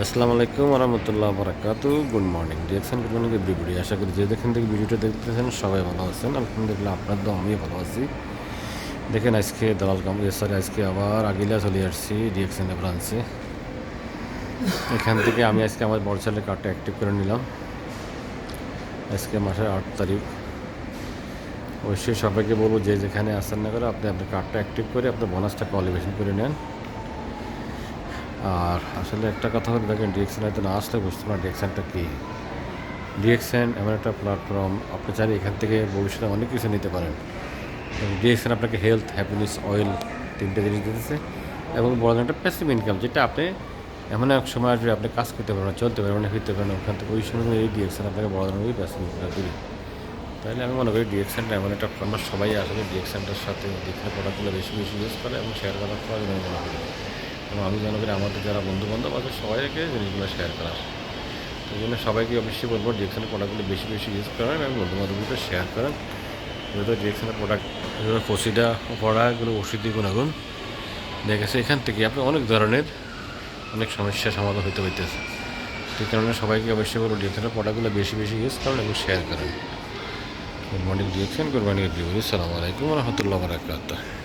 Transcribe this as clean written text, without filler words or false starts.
আসসালামু আলাইকুম রহমতুল্লাহ বরাকাতু। Good morning direction, good morning everybody. আশা করি যে যেখান থেকে ভিডিওটা দেখতেছেন সবাই ভালো আছেন। আলহামদুলিল্লাহ, আপনার তো আমিও ভালো আছি। দেখেন আজকে দালাল সরি, আজকে আবার আগিলা চলে আসছি ডিরেকশনের ব্রাঞ্চে। এখান থেকে আমি আজকে আমার বড় ছেলের কার্ডটা অ্যাক্টিভ করে নিলাম। আজকে মাসের 8 তারিখ। অবশ্যই সবাইকে বলবো যে যেখানে আসেন না করে আপনি আপনার কার্ডটা অ্যাক্টিভ করে আপনার বোনাসটা কোয়ালিফিকেশন করে নেন। আর আসলে একটা কথা হলো, দেখেন ডিরেকশন হয়তো না আসলে বুঝতে পারেন ডিরেকশনটা কী। ডিএক্সএন এমন একটা প্ল্যাটফর্ম, আপনি চাইলে এখান থেকে ভবিষ্যতে অনেক কিছু নিতে পারেন। ডিএক্সএন আপনাকে হেলথ, হ্যাপিনেস, অয়েল তিনটে জিনিস দিতেছে এবং বড় একটা প্যাসিভ ইনকাম, যেটা আপনি এমন এক সময় আসবে আপনি কাজ করতে পারবেন, চলতে পারবেন, ফিরতে পারবেন ওখান থেকে। ওই সময় এই ডিএক্সএন আপনাকে বড় ধরনের প্যাসিভ ইনকাম দিবে। তাহলে আমি মনে করি ডিএক্সএনটা এমন একটা আমরা সবাই আসলে ডিএক্সএনটার সাথে ডিএক্সএন প্রোডাক্টগুলো বেশি বেশি ইউজ করে এবং শেয়ার করার পর আমি মনে করি, এবং আমি মনে করি আমাদের যারা বন্ধু বান্ধব আছে সবাইকে জিনিসগুলো শেয়ার করার। এই জন্য সবাইকে অবশ্যই বলবো ডিরেকশনের প্রোডাক্টগুলো বেশি বেশি ইউজ করেন এবং বন্ধু বান্ধবকে শেয়ার করেন। যেহেতু ডিরেকশনের প্রোডাক্ট প্রসিডা প্রোডাক্টগুলো ওষুধি গুণাগুণ দেখেছে, এখান থেকে আপনি অনেক ধরনের অনেক সমস্যার সমাধান হইতে হইতেছে। সেই কারণে সবাইকে অবশ্যই বলবো ডিরেকশনের প্রোডাক্টগুলো বেশি বেশি ইউজ করেন এবং শেয়ার করেন। Good morning direction, good morning everybody. আসসালামু আলাইকুম রহমতুল্লাহ বারাকাতুহু।